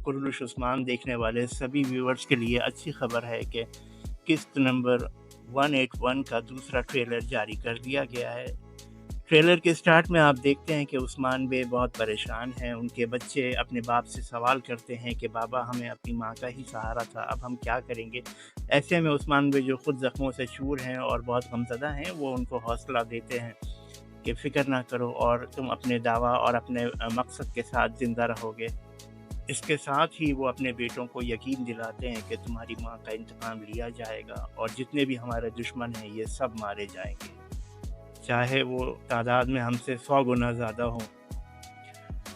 कुर्रुश उस्मान देखने वाले सभी व्यूअर्स के लिए अच्छी खबर है कि किस्त नंबर 181 का दूसरा ट्रेलर जारी कर दिया गया है। ट्रेलर के स्टार्ट में आप देखते हैं कि उस्मान बे बहुत परेशान हैं। उनके बच्चे अपने बाप से सवाल करते हैं कि बाबा हमें अपनी माँ का ही सहारा था, अब हम क्या करेंगे। ऐसे में उस्मान बे जो ख़ुद ज़ख्मों से चूर हैं और बहुत गमज़दा हैं, वो उनको हौसला देते हैं कि फ़िक्र ना करो और तुम अपने दावा और अपने मकसद के साथ ज़िंदा रहोगे। इसके साथ ही वो अपने बेटों को यकीन दिलाते हैं कि तुम्हारी माँ का इंतकाम लिया जाएगा और जितने भी हमारे दुश्मन हैं ये सब मारे जाएंगे, चाहे वो तादाद में हमसे 100 गुना ज़्यादा हो।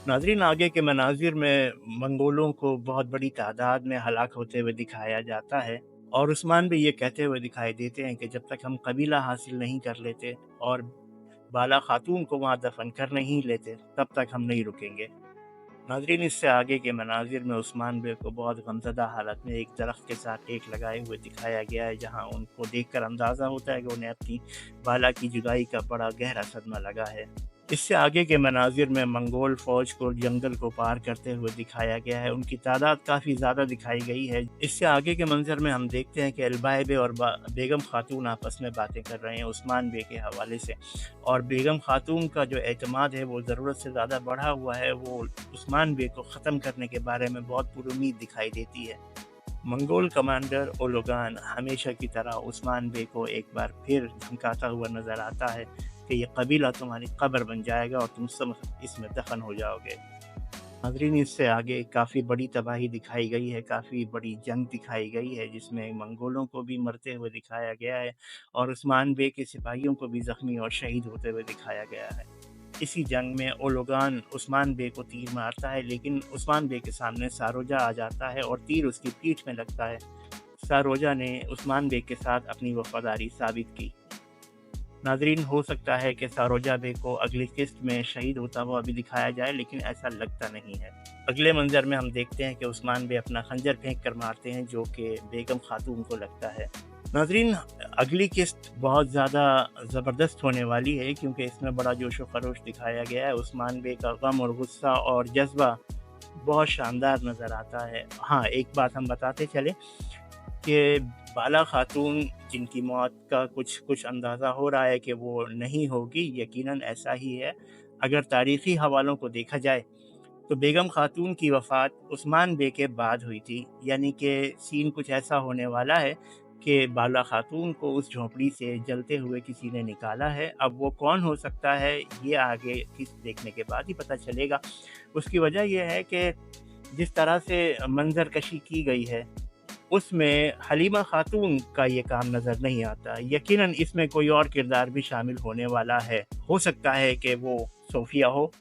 नाज़रीन, आगे के मनाज़िर में मंगोलों को बहुत बड़ी तादाद में हलाक होते हुए दिखाया जाता है और उस्मान भी ये कहते हुए दिखाई देते हैं कि जब तक हम कबीला हासिल नहीं कर लेते और बाला खातून को वहाँ दफन कर नहीं लेते तब तक हम नहीं रुकेंगे। नाज़रीन, इससे आगे के मनाज़िर में उस्मान बे को बहुत गमज़दा हालत में एक दरख्त के साथ टेक लगाए हुए दिखाया गया है, जहाँ उनको देखकर अंदाज़ा होता है कि उन्हें अपनी बाला की जुदाई का बड़ा गहरा सदमा लगा है। इससे आगे के मनाज़िर में मंगोल फ़ौज को जंगल को पार करते हुए दिखाया गया है। उनकी तादाद काफ़ी ज़्यादा दिखाई गई है। इससे आगे के मंज़र में हम देखते हैं कि अलबाए बे और बेगम खातून आपस में बातें कर रहे हैं उस्मान बे के हवाले से, और बेगम खातून का जो एतमाद है वो ज़रूरत से ज़्यादा बढ़ा हुआ है। वो उस्मान बे को ख़त्म करने के बारे में बहुत पुरुमीद दिखाई देती है। मंगोल कमांडर ओलोगान हमेशा की तरह उस्मान बे को एक बार फिर धमकाता हुआ नज़र आता है कि ये कबीला तुम्हारी कब्र बन जाएगा और तुम सब इसमें दफन हो जाओगे। नाज़रीन, इससे आगे काफ़ी बड़ी तबाही दिखाई गई है, काफ़ी बड़ी जंग दिखाई गई है, जिसमें मंगोलों को भी मरते हुए दिखाया गया है और उस्मान बे के सिपाहियों को भी ज़ख्मी और शहीद होते हुए दिखाया गया है। इसी जंग में ओलोगान उस्मान बे को तीर मारता है, लेकिन उस्मान बे के सामने सारोजा आ जाता है और तीर उसकी पीठ में लगता है। सारोजा ने उस्मान बे के साथ अपनी वफादारी साबित की। नाज़रीन, हो सकता है कि सारोजा बे को अगली किस्त में शहीद होता हुआ भी दिखाया जाए, लेकिन ऐसा लगता नहीं है। अगले मंजर में हम देखते हैं कि उस्मान बे अपना खंजर फेंक कर मारते हैं, जो कि बेगम खातून को लगता है। नाज़रीन, अगली किस्त बहुत ज़्यादा ज़बरदस्त होने वाली है, क्योंकि इसमें बड़ा जोश व खरोश दिखाया गया है। उस्मान बे का गम और गुस्सा और जज्बा बहुत शानदार नज़र आता है। हाँ, एक बात हम बताते चले कि बाला खातून जिनकी मौत का कुछ अंदाज़ा हो रहा है कि वो नहीं होगी, यकीनन ऐसा ही है। अगर तारीख़ी हवालों को देखा जाए तो बेगम खातून की वफ़ात उस्मान बे के बाद हुई थी, यानी कि सीन कुछ ऐसा होने वाला है कि बाला खातून को उस झोंपड़ी से जलते हुए किसी ने निकाला है। अब वो कौन हो सकता है, ये आगे किस देखने के बाद ही पता चलेगा। उसकी वजह यह है कि जिस तरह से मंजर कशी की गई है उसमें हलीमा खातून का ये काम नज़र नहीं आता। यकीनन इसमें कोई और किरदार भी शामिल होने वाला है। हो सकता है कि वो सोफिया हो।